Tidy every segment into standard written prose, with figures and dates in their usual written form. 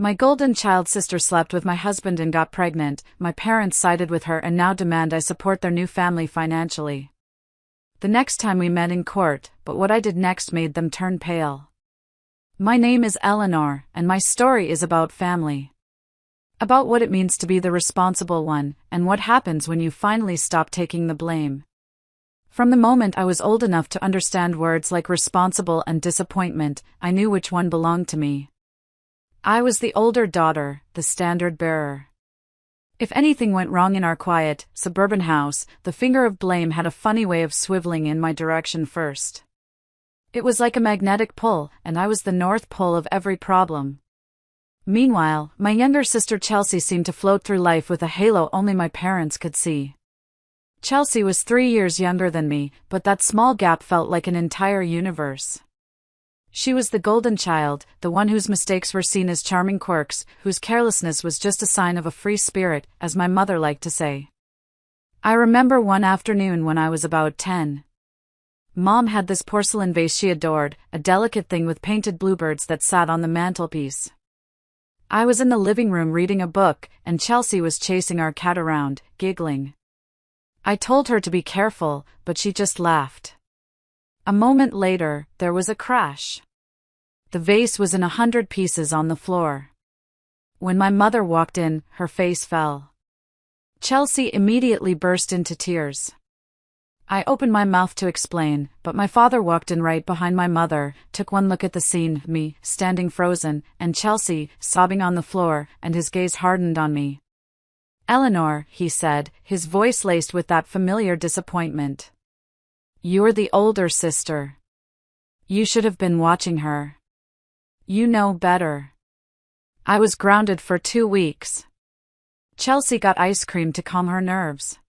My golden child sister slept with my husband and got pregnant. My parents sided with her and now demand I support their new family financially. The next time we met in court, but what I did next made them turn pale. My name is Eleanor, and my story is about family. About what it means to be the responsible one, and what happens when you finally stop taking the blame. From the moment I was old enough to understand words like responsible and disappointment, I knew which one belonged to me. I was the older daughter, the standard bearer. If anything went wrong in our quiet, suburban house, the finger of blame had a funny way of swiveling in my direction first. It was like a magnetic pull, and I was the North Pole of every problem. Meanwhile, my younger sister Chelsea seemed to float through life with a halo only my parents could see. Chelsea was 3 years younger than me, but that small gap felt like an entire universe. She was the golden child, the one whose mistakes were seen as charming quirks, whose carelessness was just a sign of a free spirit, as my mother liked to say. I remember one afternoon when I was about 10. Mom had this porcelain vase she adored, a delicate thing with painted bluebirds that sat on the mantelpiece. I was in the living room reading a book, and Chelsea was chasing our cat around, giggling. I told her to be careful, but she just laughed. A moment later, there was a crash. The vase was in 100 pieces on the floor. When my mother walked in, her face fell. Chelsea immediately burst into tears. I opened my mouth to explain, but my father walked in right behind my mother, took one look at the scene, me, standing frozen, and Chelsea, sobbing on the floor, and his gaze hardened on me. "Eleanor," he said, his voice laced with that familiar disappointment. "You're the older sister. You should have been watching her. You know better." I was grounded for 2 weeks. Chelsea got ice cream to calm her nerves.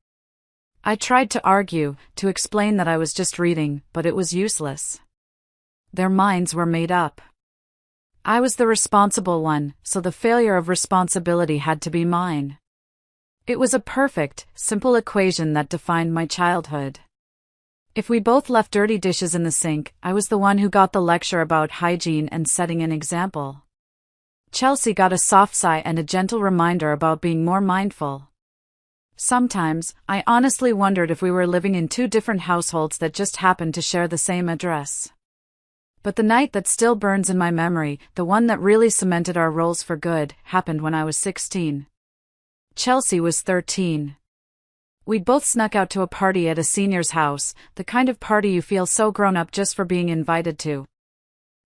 I tried to argue, to explain that I was just reading, but it was useless. Their minds were made up. I was the responsible one, so the failure of responsibility had to be mine. It was a perfect, simple equation that defined my childhood. If we both left dirty dishes in the sink, I was the one who got the lecture about hygiene and setting an example. Chelsea got a soft sigh and a gentle reminder about being more mindful. Sometimes, I honestly wondered if we were living in 2 different households that just happened to share the same address. But the night that still burns in my memory, the one that really cemented our roles for good, happened when I was 16. Chelsea was 13. We'd both snuck out to a party at a senior's house, the kind of party you feel so grown up just for being invited to.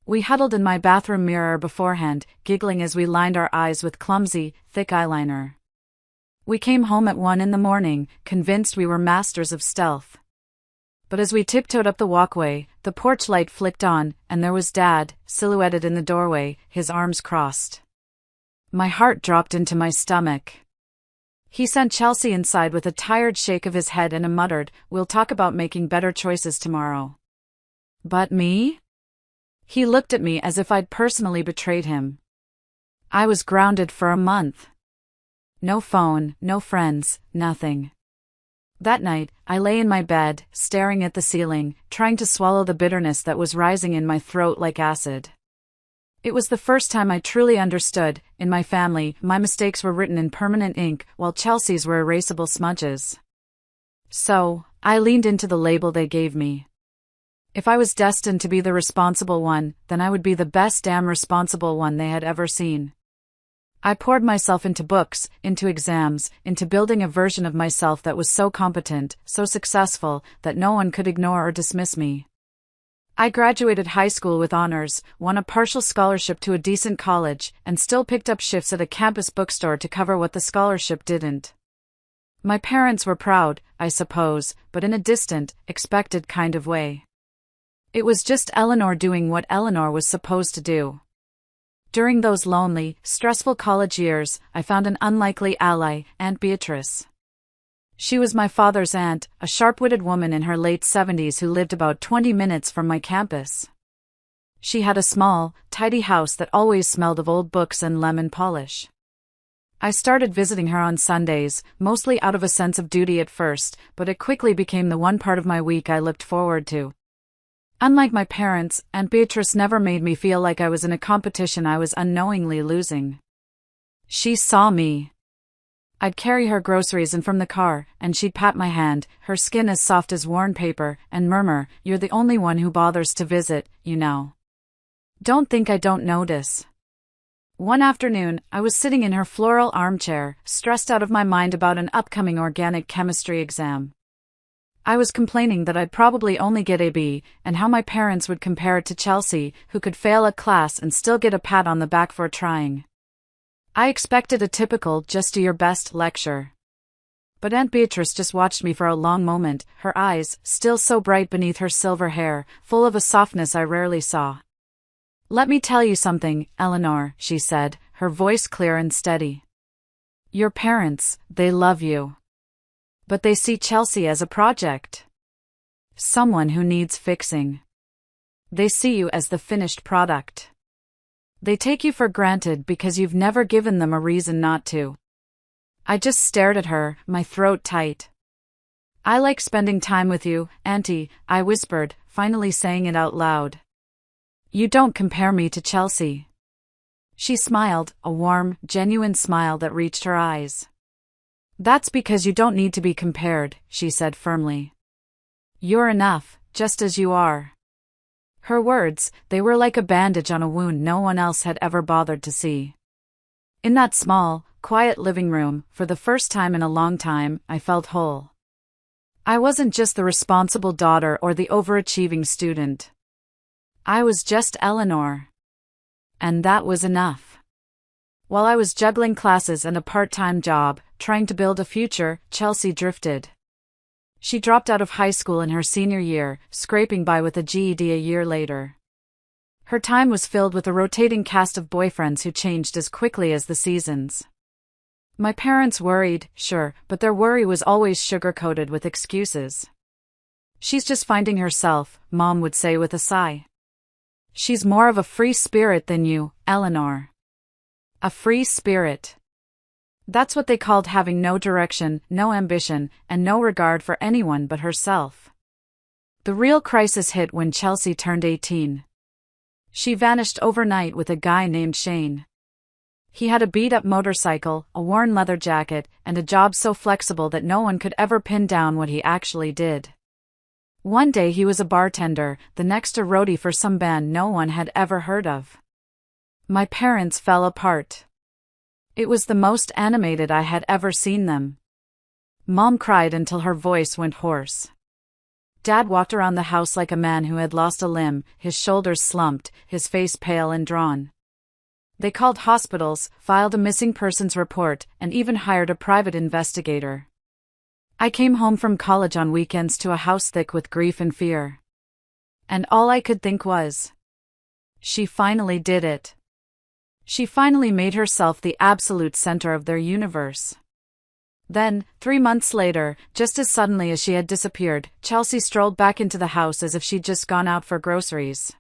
We huddled in my bathroom mirror beforehand, giggling as we lined our eyes with clumsy, thick eyeliner. We came home at 1 in the morning, convinced we were masters of stealth. But as we tiptoed up the walkway, the porch light flicked on, and there was Dad, silhouetted in the doorway, his arms crossed. My heart dropped into my stomach. He sent Chelsea inside with a tired shake of his head and a muttered, "We'll talk about making better choices tomorrow." But me? He looked at me as if I'd personally betrayed him. I was grounded for a month. No phone, no friends, nothing. That night, I lay in my bed, staring at the ceiling, trying to swallow the bitterness that was rising in my throat like acid. It was the first time I truly understood. In my family, my mistakes were written in permanent ink, while Chelsea's were erasable smudges. So, I leaned into the label they gave me. If I was destined to be the responsible one, then I would be the best damn responsible one they had ever seen. I poured myself into books, into exams, into building a version of myself that was so competent, so successful, that no one could ignore or dismiss me. I graduated high school with honors, won a partial scholarship to a decent college, and still picked up shifts at a campus bookstore to cover what the scholarship didn't. My parents were proud, I suppose, but in a distant, expected kind of way. It was just Eleanor doing what Eleanor was supposed to do. During those lonely, stressful college years, I found an unlikely ally, Aunt Beatrice. She was my father's aunt, a sharp-witted woman in her late 70s who lived about 20 minutes from my campus. She had a small, tidy house that always smelled of old books and lemon polish. I started visiting her on Sundays, mostly out of a sense of duty at first, but it quickly became the one part of my week I looked forward to. Unlike my parents, Aunt Beatrice never made me feel like I was in a competition I was unknowingly losing. She saw me. I'd carry her groceries in from the car, and she'd pat my hand, her skin as soft as worn paper, and murmur, "You're the only one who bothers to visit, you know. Don't think I don't notice." One afternoon, I was sitting in her floral armchair, stressed out of my mind about an upcoming organic chemistry exam. I was complaining that I'd probably only get a B, and how my parents would compare it to Chelsea, who could fail a class and still get a pat on the back for trying. I expected a typical "just do your best" lecture. But Aunt Beatrice just watched me for a long moment, her eyes, still so bright beneath her silver hair, full of a softness I rarely saw. "Let me tell you something, Eleanor," she said, her voice clear and steady. "Your parents, they love you. But they see Chelsea as a project. Someone who needs fixing. They see you as the finished product. They take you for granted because you've never given them a reason not to." I just stared at her, my throat tight. "I like spending time with you, Auntie," I whispered, finally saying it out loud. "You don't compare me to Chelsea." She smiled, a warm, genuine smile that reached her eyes. "That's because you don't need to be compared," she said firmly. "You're enough, just as you are." Her words, they were like a bandage on a wound no one else had ever bothered to see. In that small, quiet living room, for the first time in a long time, I felt whole. I wasn't just the responsible daughter or the overachieving student. I was just Eleanor. And that was enough. While I was juggling classes and a part-time job, trying to build a future, Chelsea drifted. She dropped out of high school in her senior year, scraping by with a GED a year later. Her time was filled with a rotating cast of boyfriends who changed as quickly as the seasons. My parents worried, sure, but their worry was always sugar-coated with excuses. "She's just finding herself," Mom would say with a sigh. "She's more of a free spirit than you, Eleanor." A free spirit. That's what they called having no direction, no ambition, and no regard for anyone but herself. The real crisis hit when Chelsea turned 18. She vanished overnight with a guy named Shane. He had a beat-up motorcycle, a worn leather jacket, and a job so flexible that no one could ever pin down what he actually did. One day he was a bartender, the next a roadie for some band no one had ever heard of. My parents fell apart. It was the most animated I had ever seen them. Mom cried until her voice went hoarse. Dad walked around the house like a man who had lost a limb, his shoulders slumped, his face pale and drawn. They called hospitals, filed a missing persons report, and even hired a private investigator. I came home from college on weekends to a house thick with grief and fear. And all I could think was, she finally did it. She finally made herself the absolute center of their universe. Then, 3 months later, just as suddenly as she had disappeared, Chelsea strolled back into the house as if she'd just gone out for groceries.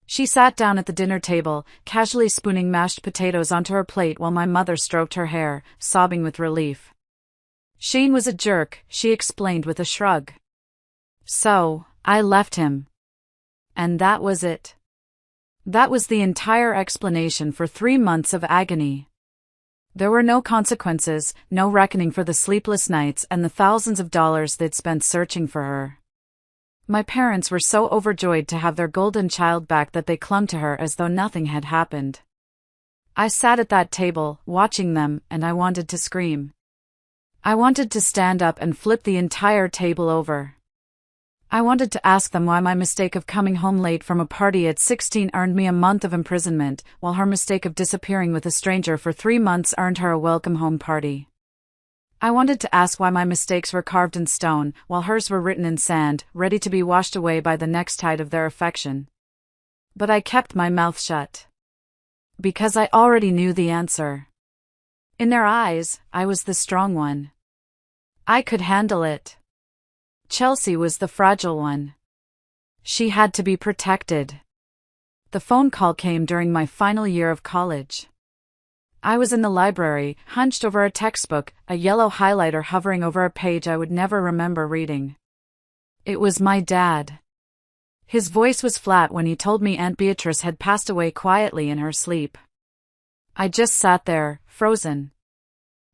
She sat down at the dinner table, casually spooning mashed potatoes onto her plate while my mother stroked her hair, sobbing with relief. "Shane was a jerk," she explained with a shrug. "So, I left him. And that was it." That was the entire explanation for 3 months of agony. There were no consequences, no reckoning for the sleepless nights and the thousands of dollars they'd spent searching for her. My parents were so overjoyed to have their golden child back that they clung to her as though nothing had happened. I sat at that table, watching them, and I wanted to scream. I wanted to stand up and flip the entire table over. I wanted to ask them why my mistake of coming home late from a party at 16 earned me a month of imprisonment, while her mistake of disappearing with a stranger for 3 months earned her a welcome home party. I wanted to ask why my mistakes were carved in stone, while hers were written in sand, ready to be washed away by the next tide of their affection. But I kept my mouth shut. Because I already knew the answer. In their eyes, I was the strong one. I could handle it. Chelsea was the fragile one. She had to be protected. The phone call came during my final year of college. I was in the library, hunched over a textbook, a yellow highlighter hovering over a page I would never remember reading. It was my dad. His voice was flat when he told me Aunt Beatrice had passed away quietly in her sleep. I just sat there, frozen.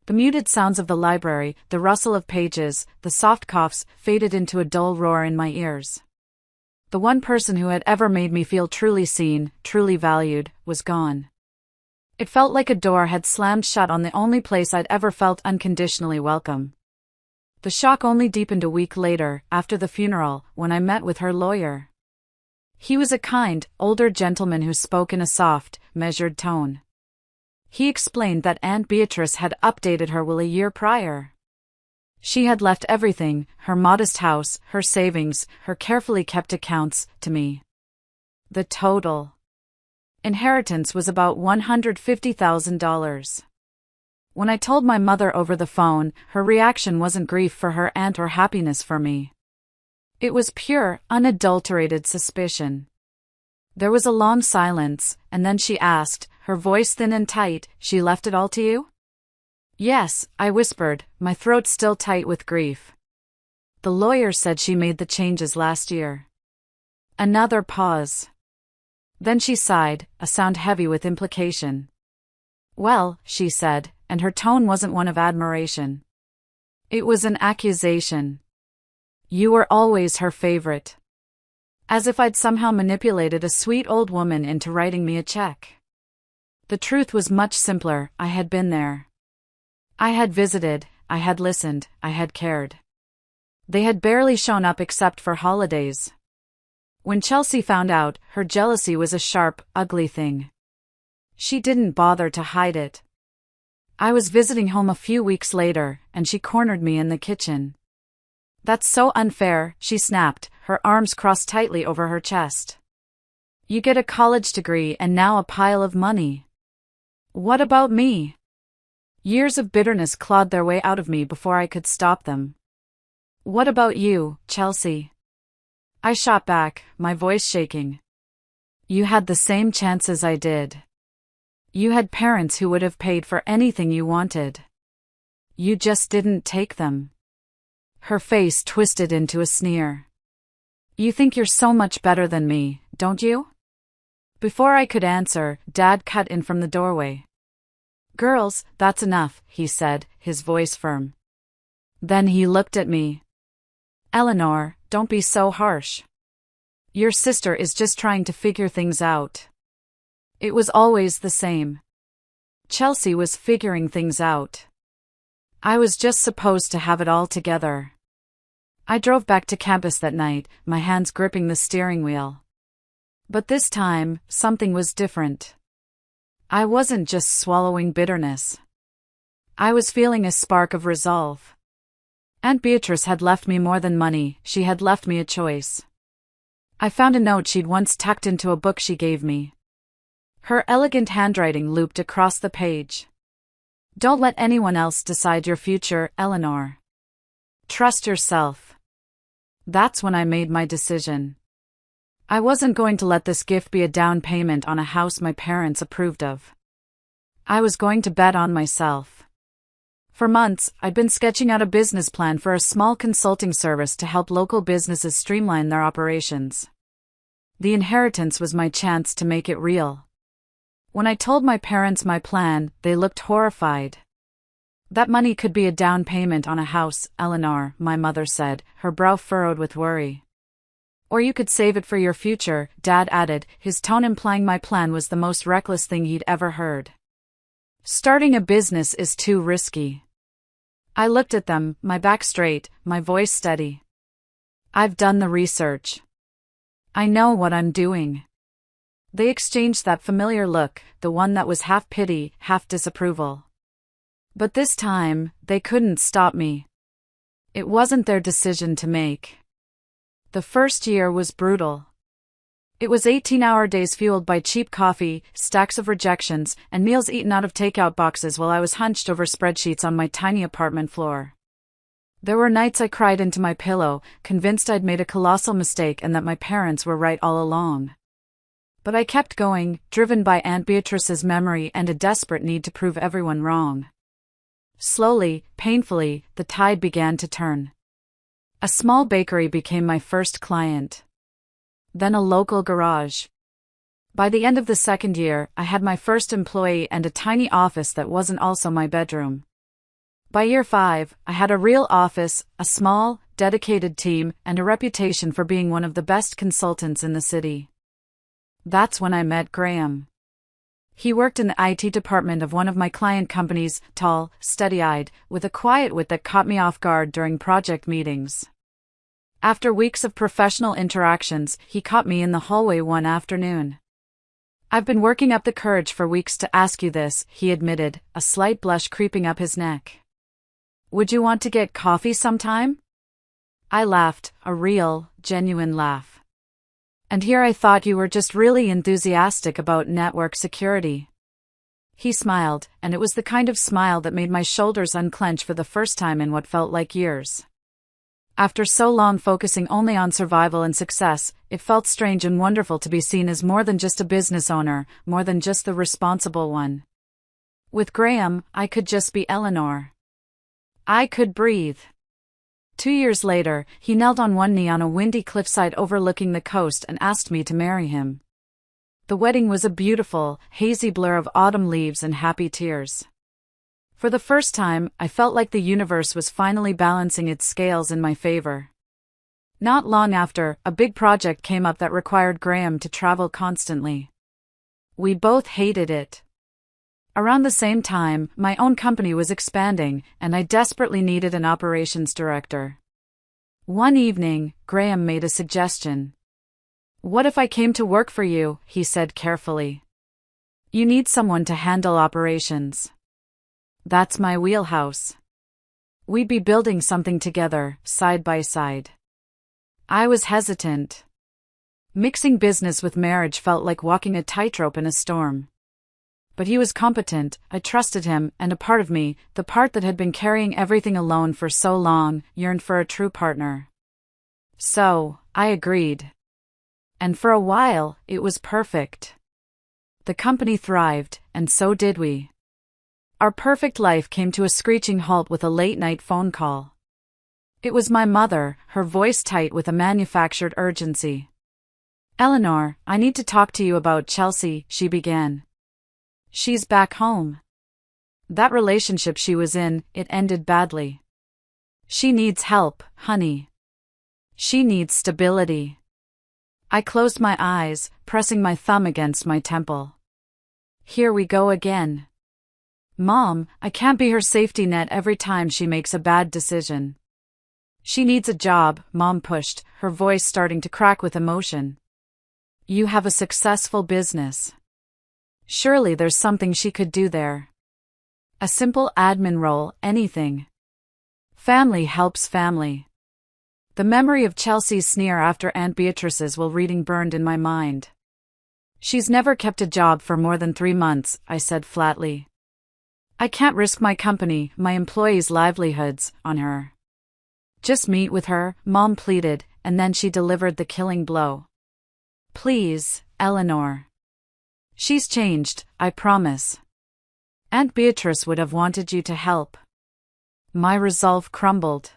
The muted sounds of the library, the rustle of pages, the soft coughs, faded into a dull roar in my ears. The one person who had ever made me feel truly seen, truly valued, was gone. It felt like a door had slammed shut on the only place I'd ever felt unconditionally welcome. The shock only deepened a week later, after the funeral, when I met with her lawyer. He was a kind, older gentleman who spoke in a soft, measured tone. He explained that Aunt Beatrice had updated her will a year prior. She had left everything, her modest house, her savings, her carefully kept accounts, to me. The total inheritance was about $150,000. When I told my mother over the phone, her reaction wasn't grief for her aunt or happiness for me. It was pure, unadulterated suspicion. There was a long silence, and then she asked, her voice thin and tight, "She left it all to you?" "Yes," I whispered, my throat still tight with grief. "The lawyer said she made the changes last year." Another pause. Then she sighed, a sound heavy with implication. "Well," she said, and her tone wasn't one of admiration. It was an accusation. "You were always her favorite." As if I'd somehow manipulated a sweet old woman into writing me a check. The truth was much simpler. I had been there. I had visited, I had listened, I had cared. They had barely shown up except for holidays. When Chelsea found out, her jealousy was a sharp, ugly thing. She didn't bother to hide it. I was visiting home a few weeks later, and she cornered me in the kitchen. "That's so unfair," she snapped, her arms crossed tightly over her chest. "You get a college degree and now a pile of money. What about me?" Years of bitterness clawed their way out of me before I could stop them. "What about you, Chelsea?" I shot back, my voice shaking. "You had the same chances I did. You had parents who would have paid for anything you wanted. You just didn't take them." Her face twisted into a sneer. "You think you're so much better than me, don't you?" Before I could answer, Dad cut in from the doorway. "Girls, that's enough," he said, his voice firm. Then he looked at me. "Eleanor, don't be so harsh. Your sister is just trying to figure things out." It was always the same. Chelsea was figuring things out. I was just supposed to have it all together. I drove back to campus that night, my hands gripping the steering wheel. But this time, something was different. I wasn't just swallowing bitterness. I was feeling a spark of resolve. Aunt Beatrice had left me more than money, she had left me a choice. I found a note she'd once tucked into a book she gave me. Her elegant handwriting looped across the page. "Don't let anyone else decide your future, Eleanor. Trust yourself." That's when I made my decision. I wasn't going to let this gift be a down payment on a house my parents approved of. I was going to bet on myself. For months, I'd been sketching out a business plan for a small consulting service to help local businesses streamline their operations. The inheritance was my chance to make it real. When I told my parents my plan, they looked horrified. "That money could be a down payment on a house, Eleanor," my mother said, her brow furrowed with worry. "Or you could save it for your future," Dad added, his tone implying my plan was the most reckless thing he'd ever heard. "Starting a business is too risky." I looked at them, my back straight, my voice steady. "I've done the research. I know what I'm doing." They exchanged that familiar look, the one that was half pity, half disapproval. But this time, they couldn't stop me. It wasn't their decision to make. The first year was brutal. It was 18-hour days fueled by cheap coffee, stacks of rejections, and meals eaten out of takeout boxes while I was hunched over spreadsheets on my tiny apartment floor. There were nights I cried into my pillow, convinced I'd made a colossal mistake and that my parents were right all along. But I kept going, driven by Aunt Beatrice's memory and a desperate need to prove everyone wrong. Slowly, painfully, the tide began to turn. A small bakery became my first client. Then a local garage. By the end of the second year, I had my first employee and a tiny office that wasn't also my bedroom. By year 5, I had a real office, a small, dedicated team, and a reputation for being one of the best consultants in the city. That's when I met Graham. He worked in the IT department of one of my client companies, tall, steady-eyed, with a quiet wit that caught me off guard during project meetings. After weeks of professional interactions, he caught me in the hallway one afternoon. "I've been working up the courage for weeks to ask you this," he admitted, a slight blush creeping up his neck. "Would you want to get coffee sometime?" I laughed, a real, genuine laugh. "And here I thought you were just really enthusiastic about network security." He smiled, and it was the kind of smile that made my shoulders unclench for the first time in what felt like years. After so long focusing only on survival and success, it felt strange and wonderful to be seen as more than just a business owner, more than just the responsible one. With Graham, I could just be Eleanor. I could breathe. 2 years later, he knelt on one knee on a windy cliffside overlooking the coast and asked me to marry him. The wedding was a beautiful, hazy blur of autumn leaves and happy tears. For the first time, I felt like the universe was finally balancing its scales in my favor. Not long after, a big project came up that required Graham to travel constantly. We both hated it. Around the same time, my own company was expanding, and I desperately needed an operations director. One evening, Graham made a suggestion. "What if I came to work for you?" he said carefully. "You need someone to handle operations." That's my wheelhouse. We'd be building something together, side by side. I was hesitant. Mixing business with marriage felt like walking a tightrope in a storm. But he was competent, I trusted him, and a part of me, the part that had been carrying everything alone for so long, yearned for a true partner. So, I agreed. And for a while, it was perfect. The company thrived, and so did we. Our perfect life came to a screeching halt with a late-night phone call. It was my mother, her voice tight with a manufactured urgency. "Eleanor, I need to talk to you about Chelsea," she began. "She's back home. That relationship she was in, it ended badly. She needs help, honey. She needs stability." I closed my eyes, pressing my thumb against my temple. Here we go again. Mom, I can't be her safety net every time she makes a bad decision. "She needs a job," Mom pushed, her voice starting to crack with emotion. "You have a successful business. Surely there's something she could do there. A simple admin role, anything. Family helps family." The memory of Chelsea's sneer after Aunt Beatrice's will reading burned in my mind. "She's never kept a job for more than 3 months," I said flatly. "I can't risk my company, my employees' livelihoods, on her." "Just meet with her," Mom pleaded, and then she delivered the killing blow. "Please, Eleanor. She's changed, I promise. Aunt Beatrice would have wanted you to help." My resolve crumbled.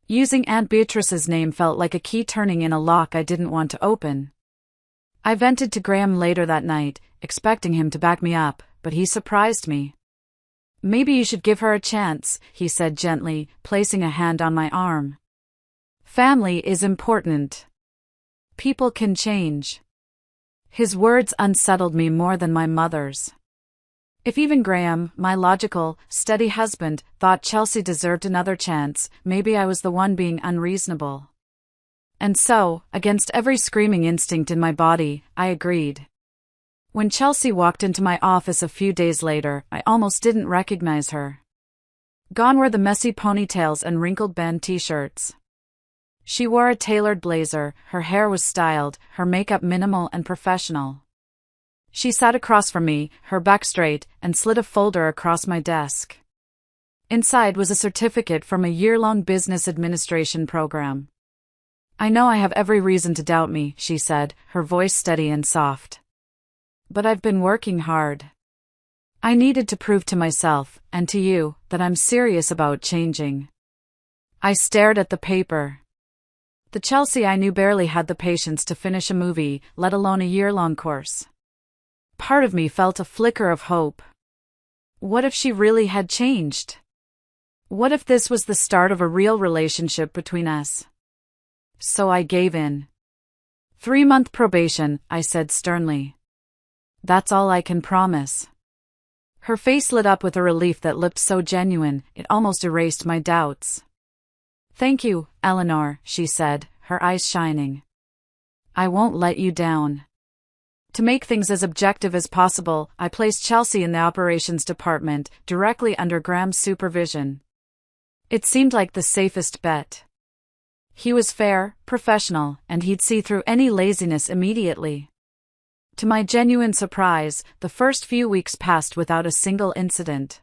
Using Aunt Beatrice's name felt like a key turning in a lock I didn't want to open. I vented to Graham later that night, expecting him to back me up, but he surprised me. "Maybe you should give her a chance," he said gently, placing a hand on my arm. "Family is important. People can change." His words unsettled me more than my mother's. If even Graham, my logical, steady husband, thought Chelsea deserved another chance, maybe I was the one being unreasonable. And so, against every screaming instinct in my body, I agreed. When Chelsea walked into my office a few days later, I almost didn't recognize her. Gone were the messy ponytails and wrinkled band t-shirts. She wore a tailored blazer, her hair was styled, her makeup minimal and professional. She sat across from me, her back straight, and slid a folder across my desk. Inside was a certificate from a year-long business administration program. "I know I have every reason to doubt me," she said, her voice steady and soft. "But I've been working hard. I needed to prove to myself, and to you, that I'm serious about changing." I stared at the paper. The Chelsea I knew barely had the patience to finish a movie, let alone a year-long course. Part of me felt a flicker of hope. What if she really had changed? What if this was the start of a real relationship between us? So I gave in. 3-month probation, I said sternly. That's all I can promise. Her face lit up with a relief that looked so genuine, it almost erased my doubts. Thank you, Eleanor, she said, her eyes shining. I won't let you down. To make things as objective as possible, I placed Chelsea in the operations department, directly under Graham's supervision. It seemed like the safest bet. He was fair, professional, and he'd see through any laziness immediately. To my genuine surprise, the first few weeks passed without a single incident.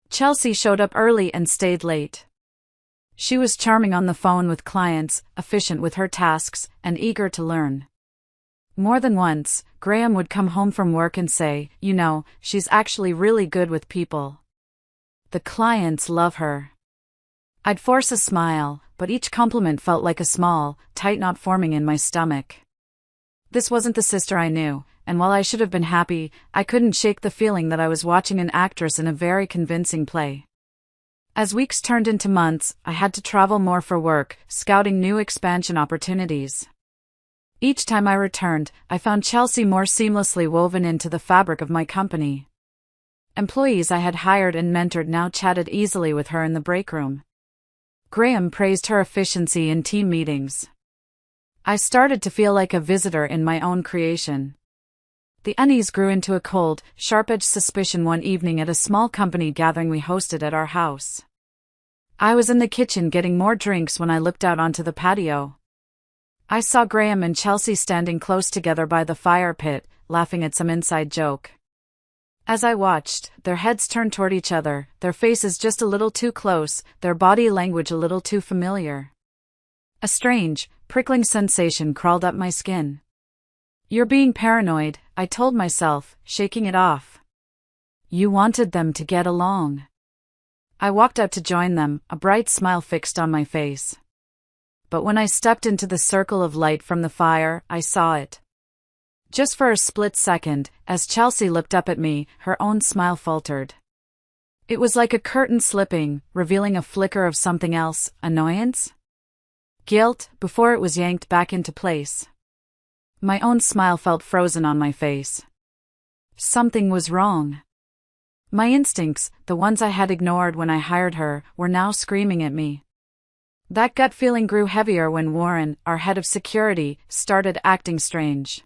Chelsea showed up early and stayed late. She was charming on the phone with clients, efficient with her tasks, and eager to learn. More than once, Graham would come home from work and say, "You know, she's actually really good with people. The clients love her." I'd force a smile, but each compliment felt like a small, tight knot forming in my stomach. This wasn't the sister I knew, and while I should have been happy, I couldn't shake the feeling that I was watching an actress in a very convincing play. As weeks turned into months, I had to travel more for work, scouting new expansion opportunities. Each time I returned, I found Chelsea more seamlessly woven into the fabric of my company. Employees I had hired and mentored now chatted easily with her in the break room. Graham praised her efficiency in team meetings. I started to feel like a visitor in my own creation. The unease grew into a cold, sharp-edged suspicion one evening at a small company gathering we hosted at our house. I was in the kitchen getting more drinks when I looked out onto the patio. I saw Graham and Chelsea standing close together by the fire pit, laughing at some inside joke. As I watched, their heads turned toward each other, their faces just a little too close, their body language a little too familiar. A strange, prickling sensation crawled up my skin. "You're being paranoid," I told myself, shaking it off. "You wanted them to get along." I walked out to join them, a bright smile fixed on my face. But when I stepped into the circle of light from the fire, I saw it. Just for a split second, as Chelsea looked up at me, her own smile faltered. It was like a curtain slipping, revealing a flicker of something else, annoyance? Guilt, before it was yanked back into place. My own smile felt frozen on my face. Something was wrong. My instincts, the ones I had ignored when I hired her, were now screaming at me. That gut feeling grew heavier when Warren, our head of security, started acting strange.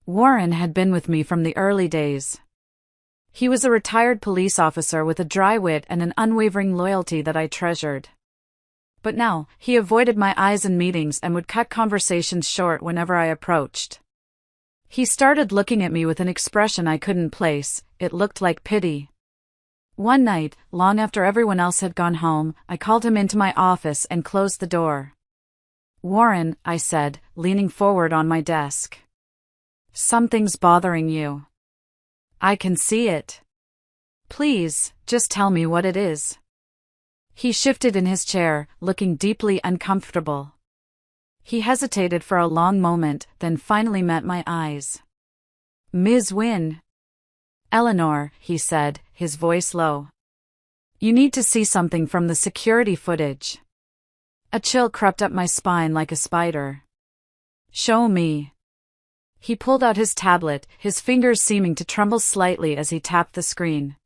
Warren had been with me from the early days. He was a retired police officer with a dry wit and an unwavering loyalty that I treasured. But now, he avoided my eyes in meetings and would cut conversations short whenever I approached. He started looking at me with an expression I couldn't place. It looked like pity. One night, long after everyone else had gone home, I called him into my office and closed the door. "Warren," I said, leaning forward on my desk. "Something's bothering you. I can see it. Please, just tell me what it is." He shifted in his chair, looking deeply uncomfortable. He hesitated for a long moment, then finally met my eyes. "Ms. Wynne." "Eleanor," he said, his voice low. "You need to see something from the security footage." A chill crept up my spine like a spider. "Show me." He pulled out his tablet, his fingers seeming to tremble slightly as he tapped the screen.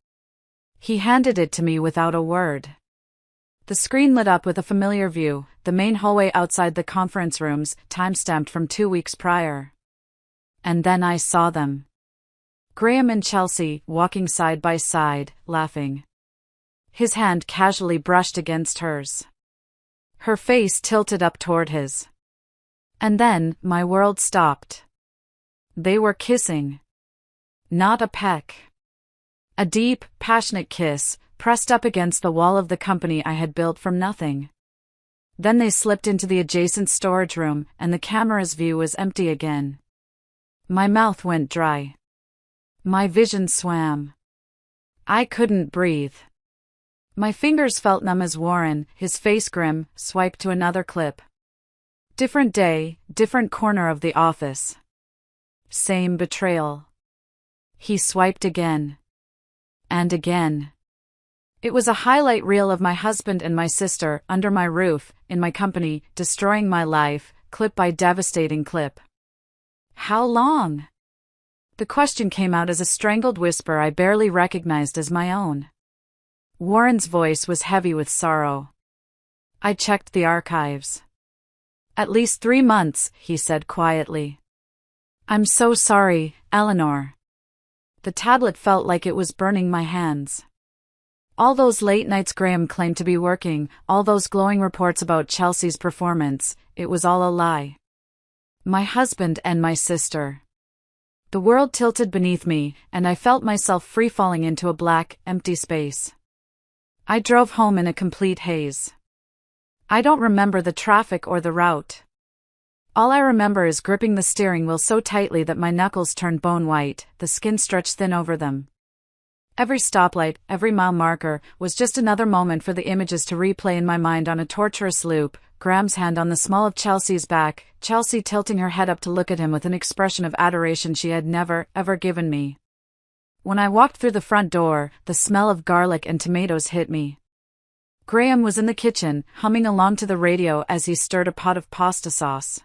He handed it to me without a word. The screen lit up with a familiar view, the main hallway outside the conference rooms, time-stamped from 2 weeks prior. And then I saw them. Graham and Chelsea, walking side by side, laughing. His hand casually brushed against hers. Her face tilted up toward his. And then, my world stopped. They were kissing. Not a peck. A deep, passionate kiss, pressed up against the wall of the company I had built from nothing. Then they slipped into the adjacent storage room, and the camera's view was empty again. My mouth went dry. My vision swam. I couldn't breathe. My fingers felt numb as Warren, his face grim, swiped to another clip. Different day, different corner of the office. Same betrayal. He swiped again. And again. It was a highlight reel of my husband and my sister, under my roof, in my company, destroying my life, clip by devastating clip. How long? The question came out as a strangled whisper I barely recognized as my own. Warren's voice was heavy with sorrow. I checked the archives. At least 3 months, he said quietly. I'm so sorry, Eleanor. The tablet felt like it was burning my hands. All those late nights Graham claimed to be working, all those glowing reports about Chelsea's performance, it was all a lie. My husband and my sister. The world tilted beneath me, and I felt myself free-falling into a black, empty space. I drove home in a complete haze. I don't remember the traffic or the route. All I remember is gripping the steering wheel so tightly that my knuckles turned bone white, the skin stretched thin over them. Every stoplight, every mile marker, was just another moment for the images to replay in my mind on a torturous loop. Graham's hand on the small of Chelsea's back, Chelsea tilting her head up to look at him with an expression of adoration she had never, ever given me. When I walked through the front door, the smell of garlic and tomatoes hit me. Graham was in the kitchen, humming along to the radio as he stirred a pot of pasta sauce.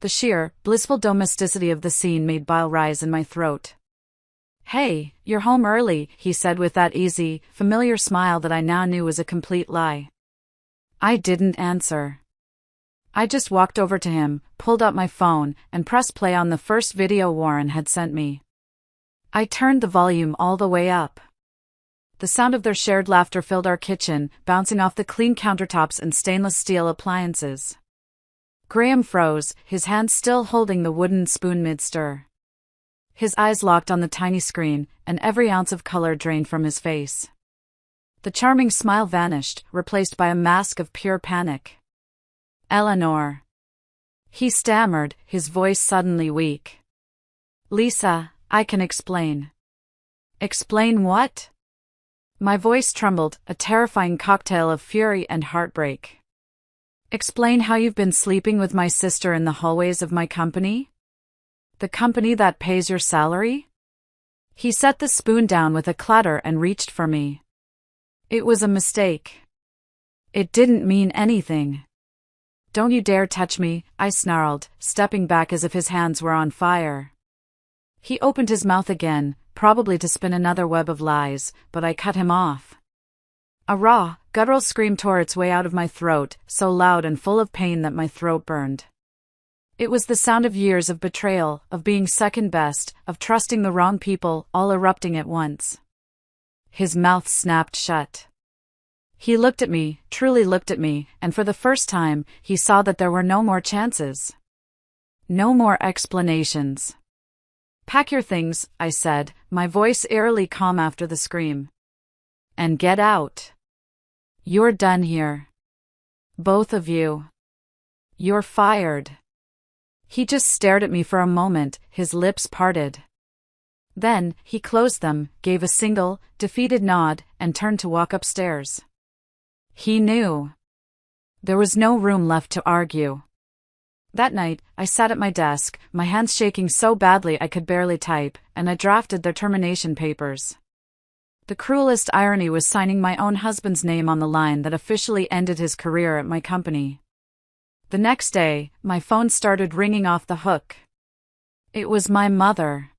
The sheer, blissful domesticity of the scene made bile rise in my throat. Hey, you're home early, he said with that easy, familiar smile that I now knew was a complete lie. I didn't answer. I just walked over to him, pulled out my phone, and pressed play on the first video Warren had sent me. I turned the volume all the way up. The sound of their shared laughter filled our kitchen, bouncing off the clean countertops and stainless steel appliances. Graham froze, his hand still holding the wooden spoon mid-stir. His eyes locked on the tiny screen, and every ounce of color drained from his face. The charming smile vanished, replaced by a mask of pure panic. Eleanor. He stammered, his voice suddenly weak. Lisa, I can explain. Explain what? My voice trembled, a terrifying cocktail of fury and heartbreak. Explain how you've been sleeping with my sister in the hallways of my company? The company that pays your salary? He set the spoon down with a clatter and reached for me. It was a mistake. It didn't mean anything. Don't you dare touch me, I snarled, stepping back as if his hands were on fire. He opened his mouth again, probably to spin another web of lies, but I cut him off. A raw, guttural scream tore its way out of my throat, so loud and full of pain that my throat burned. It was the sound of years of betrayal, of being second best, of trusting the wrong people, all erupting at once. His mouth snapped shut. He looked at me, truly looked at me, and for the first time, he saw that there were no more chances. No more explanations. Pack your things, I said, my voice eerily calm after the scream. And get out. You're done here. Both of you. You're fired. He just stared at me for a moment, his lips parted. Then, he closed them, gave a single, defeated nod, and turned to walk upstairs. He knew. There was no room left to argue. That night, I sat at my desk, my hands shaking so badly I could barely type, and I drafted their termination papers. The cruelest irony was signing my own husband's name on the line that officially ended his career at my company. The next day, my phone started ringing off the hook. It was my mother.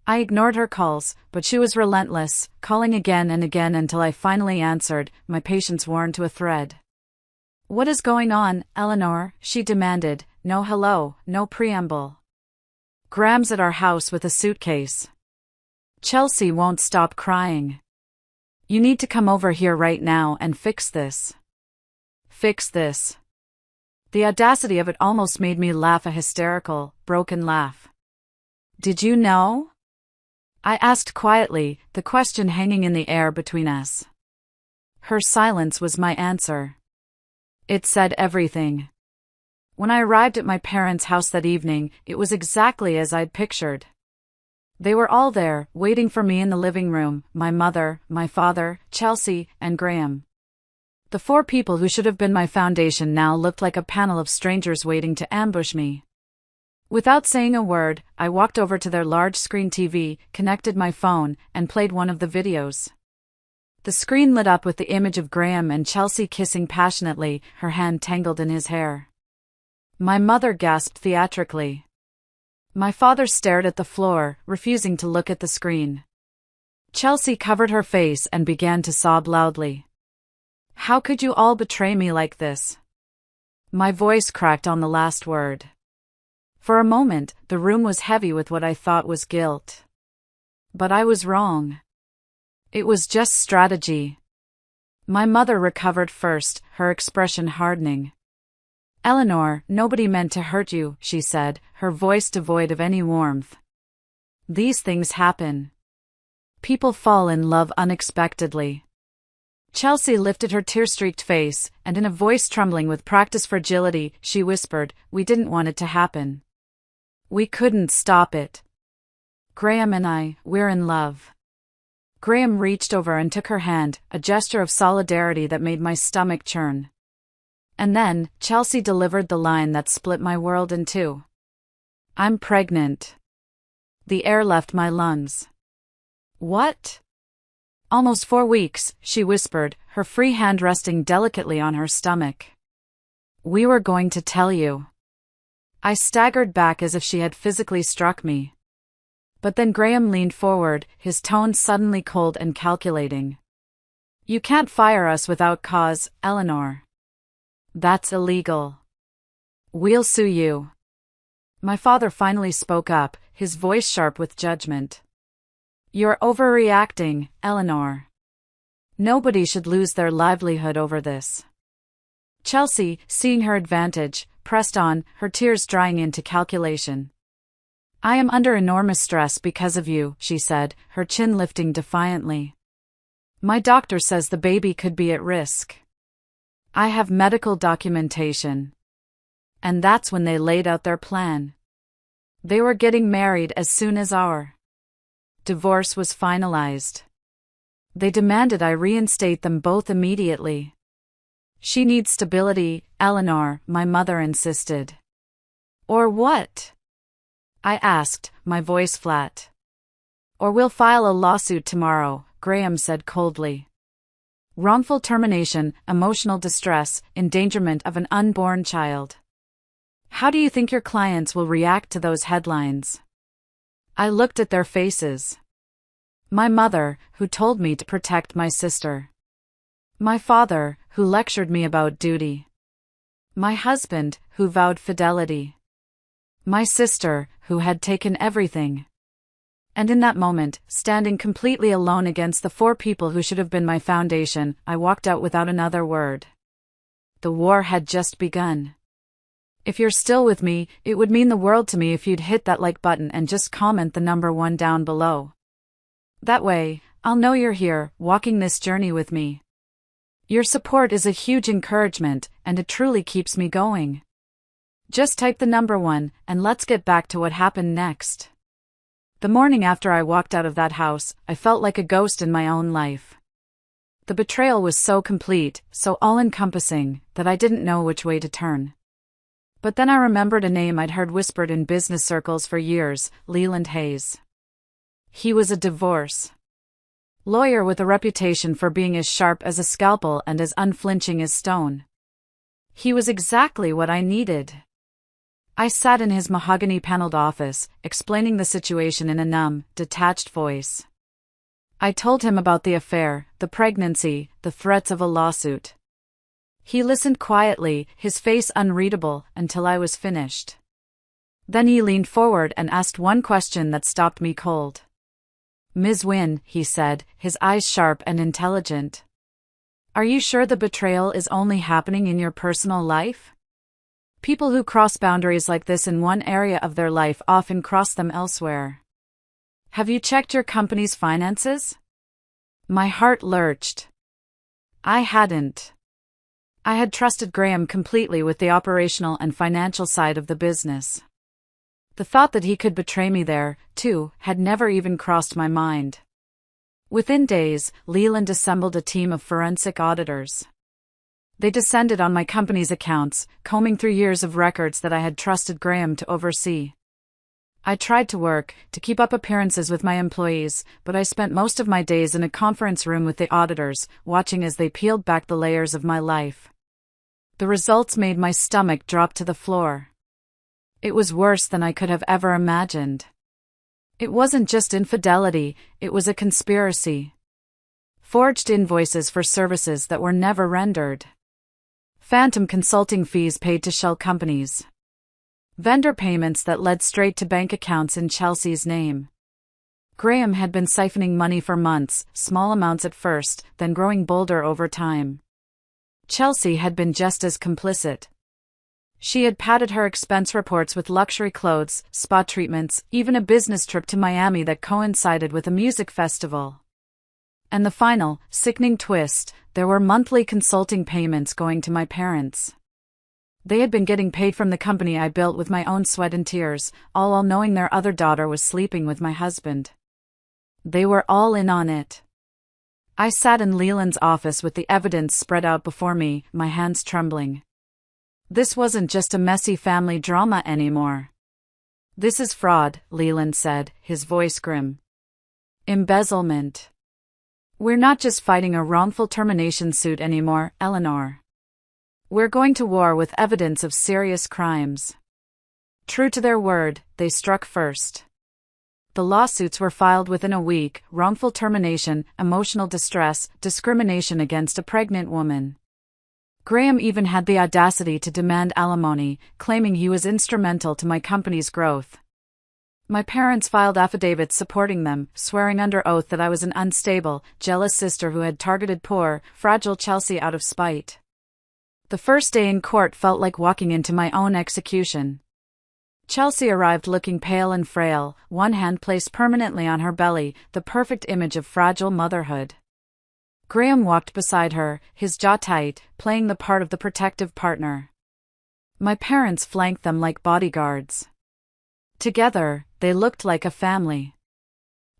I ignored her calls, but she was relentless, calling again and again until I finally answered, my patience worn to a thread. What is going on, Eleanor? She demanded, no hello, no preamble. Graham's at our house with a suitcase. Chelsea won't stop crying. You need to come over here right now and fix this. Fix this. The audacity of it almost made me laugh, a hysterical, broken laugh. Did you know? I asked quietly, the question hanging in the air between us. Her silence was my answer. It said everything. When I arrived at my parents' house that evening, it was exactly as I'd pictured. They were all there, waiting for me in the living room, my mother, my father, Chelsea, and Graham. The 4 people who should have been my foundation now looked like a panel of strangers waiting to ambush me. Without saying a word, I walked over to their large-screen TV, connected my phone, and played one of the videos. The screen lit up with the image of Graham and Chelsea kissing passionately, her hand tangled in his hair. My mother gasped theatrically. My father stared at the floor, refusing to look at the screen. Chelsea covered her face and began to sob loudly. How could you all betray me like this? My voice cracked on the last word. For a moment, the room was heavy with what I thought was guilt. But I was wrong. It was just strategy. My mother recovered first, her expression hardening. Eleanor, nobody meant to hurt you, she said, her voice devoid of any warmth. These things happen. People fall in love unexpectedly. Chelsea lifted her tear-streaked face, and in a voice trembling with practiced fragility, she whispered, "We didn't want it to happen. We couldn't stop it. Graham and I, we're in love." Graham reached over and took her hand, a gesture of solidarity that made my stomach churn. And then, Chelsea delivered the line that split my world in two. "I'm pregnant." The air left my lungs. "What?" "Almost 4 weeks," she whispered, her free hand resting delicately on her stomach. "We were going to tell you." I staggered back as if she had physically struck me. But then Graham leaned forward, his tone suddenly cold and calculating. "You can't fire us without cause, Eleanor. That's illegal. We'll sue you." My father finally spoke up, his voice sharp with judgment. "You're overreacting, Eleanor. Nobody should lose their livelihood over this." Chelsea, seeing her advantage, pressed on, her tears drying into calculation. "I am under enormous stress because of you," she said, her chin lifting defiantly. "My doctor says the baby could be at risk. I have medical documentation." And that's when they laid out their plan. They were getting married as soon as our divorce was finalized. They demanded I reinstate them both immediately. "She needs stability, Eleanor," my mother insisted. "Or what?" I asked, my voice flat. "Or we'll file a lawsuit tomorrow," Graham said coldly. "Wrongful termination, emotional distress, endangerment of an unborn child. How do you think your clients will react to those headlines?" I looked at their faces. My mother, who told me to protect my sister. My father, who lectured me about duty. My husband, who vowed fidelity. My sister, who had taken everything. And in that moment, standing completely alone against the 4 people who should have been my foundation, I walked out without another word. The war had just begun. If you're still with me, it would mean the world to me if you'd hit that like button and just comment the number 1 down below. That way, I'll know you're here, walking this journey with me. Your support is a huge encouragement, and it truly keeps me going. Just type the number 1, and let's get back to what happened next. The morning after I walked out of that house, I felt like a ghost in my own life. The betrayal was so complete, so all-encompassing, that I didn't know which way to turn. But then I remembered a name I'd heard whispered in business circles for years, Leland Hayes. He was a divorce lawyer with a reputation for being as sharp as a scalpel and as unflinching as stone. He was exactly what I needed. I sat in his mahogany-paneled office, explaining the situation in a numb, detached voice. I told him about the affair, the pregnancy, the threats of a lawsuit. He listened quietly, his face unreadable, until I was finished. Then he leaned forward and asked one question that stopped me cold. "Ms. Wynne," he said, his eyes sharp and intelligent. "Are you sure the betrayal is only happening in your personal life? People who cross boundaries like this in one area of their life often cross them elsewhere. Have you checked your company's finances?" My heart lurched. I hadn't. I had trusted Graham completely with the operational and financial side of the business. The thought that he could betray me there, too, had never even crossed my mind. Within days, Leland assembled a team of forensic auditors. They descended on my company's accounts, combing through years of records that I had trusted Graham to oversee. I tried to work, to keep up appearances with my employees, but I spent most of my days in a conference room with the auditors, watching as they peeled back the layers of my life. The results made my stomach drop to the floor. It was worse than I could have ever imagined. It wasn't just infidelity, it was a conspiracy. Forged invoices for services that were never rendered. Phantom consulting fees paid to shell companies. Vendor payments that led straight to bank accounts in Chelsea's name. Graham had been siphoning money for months, small amounts at first, then growing bolder over time. Chelsea had been just as complicit. She had padded her expense reports with luxury clothes, spa treatments, even a business trip to Miami that coincided with a music festival. And the final, sickening twist, there were monthly consulting payments going to my parents. They had been getting paid from the company I built with my own sweat and tears, all while knowing their other daughter was sleeping with my husband. They were all in on it. I sat in Leland's office with the evidence spread out before me, my hands trembling. This wasn't just a messy family drama anymore. This is fraud, Leland said, his voice grim. Embezzlement. We're not just fighting a wrongful termination suit anymore, Eleanor. We're going to war with evidence of serious crimes. True to their word, they struck first. The lawsuits were filed within a week: wrongful termination, emotional distress, discrimination against a pregnant woman. Graham even had the audacity to demand alimony, claiming he was instrumental to my company's growth. My parents filed affidavits supporting them, swearing under oath that I was an unstable, jealous sister who had targeted poor, fragile Chelsea out of spite. The first day in court felt like walking into my own execution. Chelsea arrived looking pale and frail, one hand placed permanently on her belly, the perfect image of fragile motherhood. Graham walked beside her, his jaw tight, playing the part of the protective partner. My parents flanked them like bodyguards. Together, they looked like a family.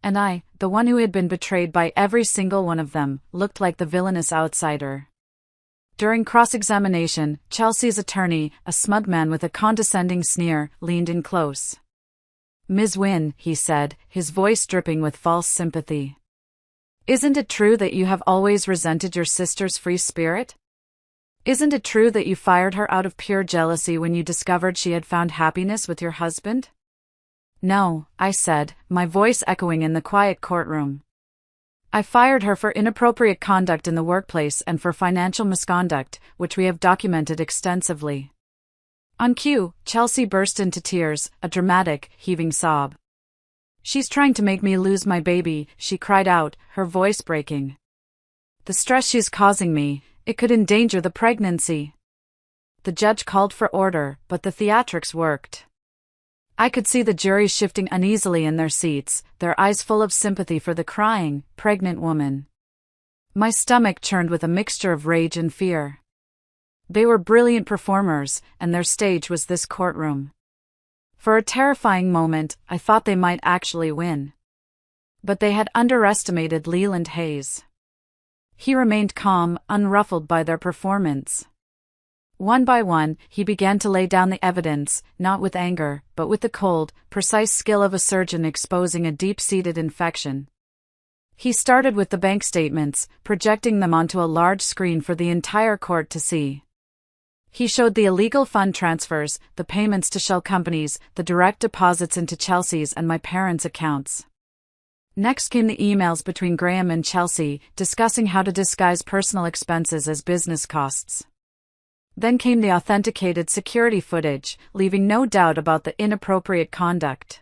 And I, the one who had been betrayed by every single one of them, looked like the villainous outsider. During cross-examination, Chelsea's attorney, a smug man with a condescending sneer, leaned in close. "Ms. Wynne," he said, his voice dripping with false sympathy. "Isn't it true that you have always resented your sister's free spirit? Isn't it true that you fired her out of pure jealousy when you discovered she had found happiness with your husband?" "No," I said, my voice echoing in the quiet courtroom. "I fired her for inappropriate conduct in the workplace and for financial misconduct, which we have documented extensively." On cue, Chelsea burst into tears, a dramatic, heaving sob. "She's trying to make me lose my baby," she cried out, her voice breaking. "The stress she's causing me, it could endanger the pregnancy." The judge called for order, but the theatrics worked. I could see the jury shifting uneasily in their seats, their eyes full of sympathy for the crying, pregnant woman. My stomach churned with a mixture of rage and fear. They were brilliant performers, and their stage was this courtroom. For a terrifying moment, I thought they might actually win. But they had underestimated Leland Hayes. He remained calm, unruffled by their performance. One by one, he began to lay down the evidence, not with anger, but with the cold, precise skill of a surgeon exposing a deep-seated infection. He started with the bank statements, projecting them onto a large screen for the entire court to see. He showed the illegal fund transfers, the payments to shell companies, the direct deposits into Chelsea's and my parents' accounts. Next came the emails between Graham and Chelsea, discussing how to disguise personal expenses as business costs. Then came the authenticated security footage, leaving no doubt about the inappropriate conduct.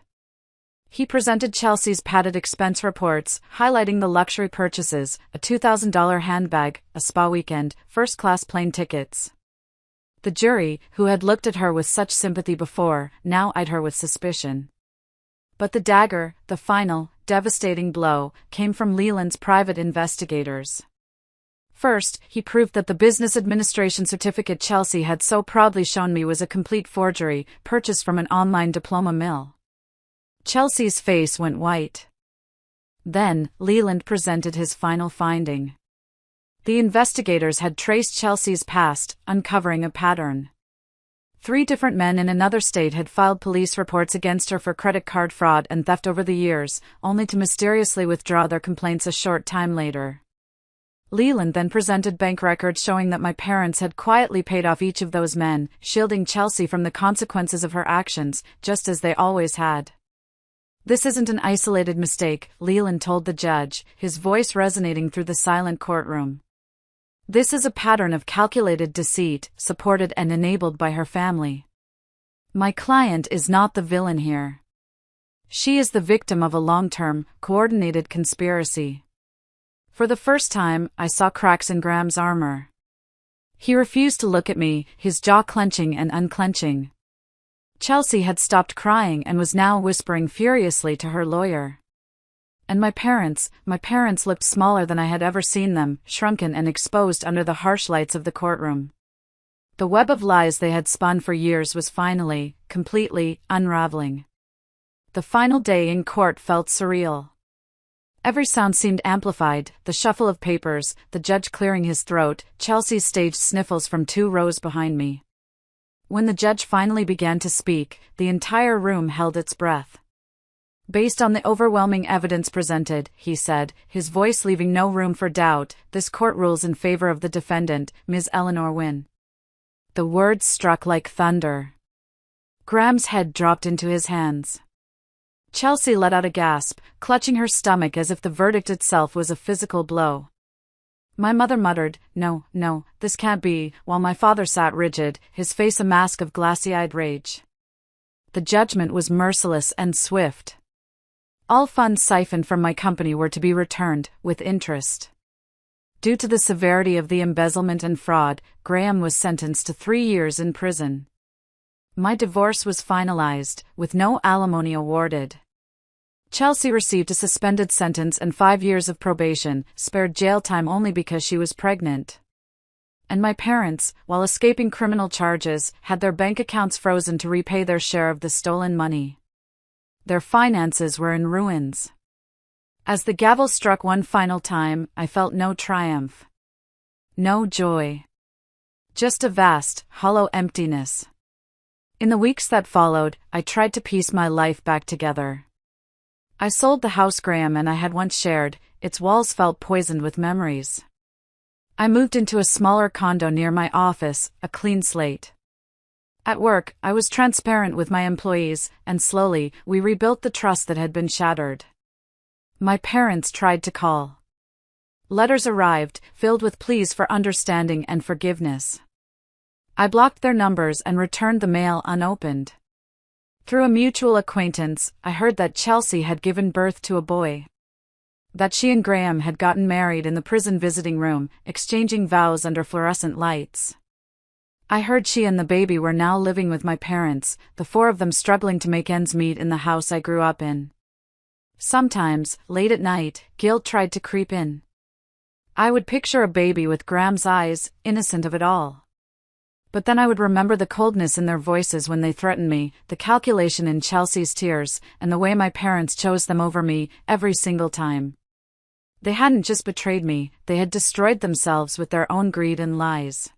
He presented Chelsea's padded expense reports, highlighting the luxury purchases, a $2,000 handbag, a spa weekend, first-class plane tickets. The jury, who had looked at her with such sympathy before, now eyed her with suspicion. But the dagger, the final, devastating blow, came from Leland's private investigators. First, he proved that the business administration certificate Chelsea had so proudly shown me was a complete forgery, purchased from an online diploma mill. Chelsea's face went white. Then, Leland presented his final finding. The investigators had traced Chelsea's past, uncovering a pattern. 3 different men in another state had filed police reports against her for credit card fraud and theft over the years, only to mysteriously withdraw their complaints a short time later. Leland then presented bank records showing that my parents had quietly paid off each of those men, shielding Chelsea from the consequences of her actions, just as they always had. "This isn't an isolated mistake," Leland told the judge, his voice resonating through the silent courtroom. "This is a pattern of calculated deceit, supported and enabled by her family. My client is not the villain here. She is the victim of a long-term, coordinated conspiracy." For the first time, I saw cracks in Graham's armor. He refused to look at me, his jaw clenching and unclenching. Chelsea had stopped crying and was now whispering furiously to her lawyer. And my parents looked smaller than I had ever seen them, shrunken and exposed under the harsh lights of the courtroom. The web of lies they had spun for years was finally, completely, unraveling. The final day in court felt surreal. Every sound seemed amplified, the shuffle of papers, the judge clearing his throat, Chelsea's staged sniffles from 2 rows behind me. When the judge finally began to speak, the entire room held its breath. "Based on the overwhelming evidence presented," he said, his voice leaving no room for doubt, "this court rules in favor of the defendant, Ms. Eleanor Wynne." The words struck like thunder. Graham's head dropped into his hands. Chelsea let out a gasp, clutching her stomach as if the verdict itself was a physical blow. My mother muttered, "No, no, this can't be," while my father sat rigid, his face a mask of glassy-eyed rage. The judgment was merciless and swift. All funds siphoned from my company were to be returned, with interest. Due to the severity of the embezzlement and fraud, Graham was sentenced to 3 years in prison. My divorce was finalized, with no alimony awarded. Chelsea received a suspended sentence and 5 years of probation, spared jail time only because she was pregnant. And my parents, while escaping criminal charges, had their bank accounts frozen to repay their share of the stolen money. Their finances were in ruins. As the gavel struck one final time, I felt no triumph. No joy. Just a vast, hollow emptiness. In the weeks that followed, I tried to piece my life back together. I sold the house Graham and I had once shared, its walls felt poisoned with memories. I moved into a smaller condo near my office, a clean slate. At work, I was transparent with my employees, and slowly, we rebuilt the trust that had been shattered. My parents tried to call. Letters arrived, filled with pleas for understanding and forgiveness. I blocked their numbers and returned the mail unopened. Through a mutual acquaintance, I heard that Chelsea had given birth to a boy. That she and Graham had gotten married in the prison visiting room, exchanging vows under fluorescent lights. I heard she and the baby were now living with my parents, the 4 of them struggling to make ends meet in the house I grew up in. Sometimes, late at night, guilt tried to creep in. I would picture a baby with Graham's eyes, innocent of it all. But then I would remember the coldness in their voices when they threatened me, the calculation in Chelsea's tears, and the way my parents chose them over me, every single time. They hadn't just betrayed me, they had destroyed themselves with their own greed and lies.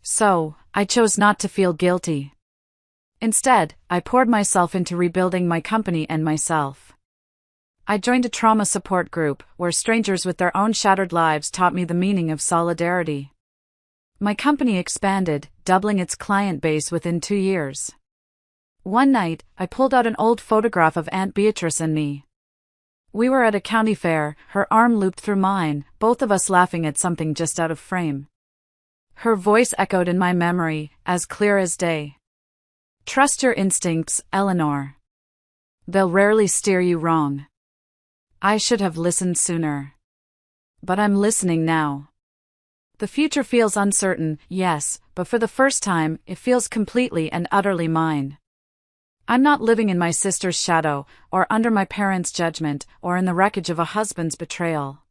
So, I chose not to feel guilty. Instead, I poured myself into rebuilding my company and myself. I joined a trauma support group, where strangers with their own shattered lives taught me the meaning of solidarity. My company expanded, doubling its client base within 2 years. One night, I pulled out an old photograph of Aunt Beatrice and me. We were at a county fair, her arm looped through mine, both of us laughing at something just out of frame. Her voice echoed in my memory, as clear as day. "Trust your instincts, Eleanor. They'll rarely steer you wrong." I should have listened sooner. But I'm listening now. The future feels uncertain, yes, but for the first time, it feels completely and utterly mine. I'm not living in my sister's shadow, or under my parents' judgment, or in the wreckage of a husband's betrayal.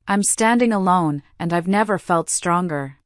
I'm standing alone, and I've never felt stronger.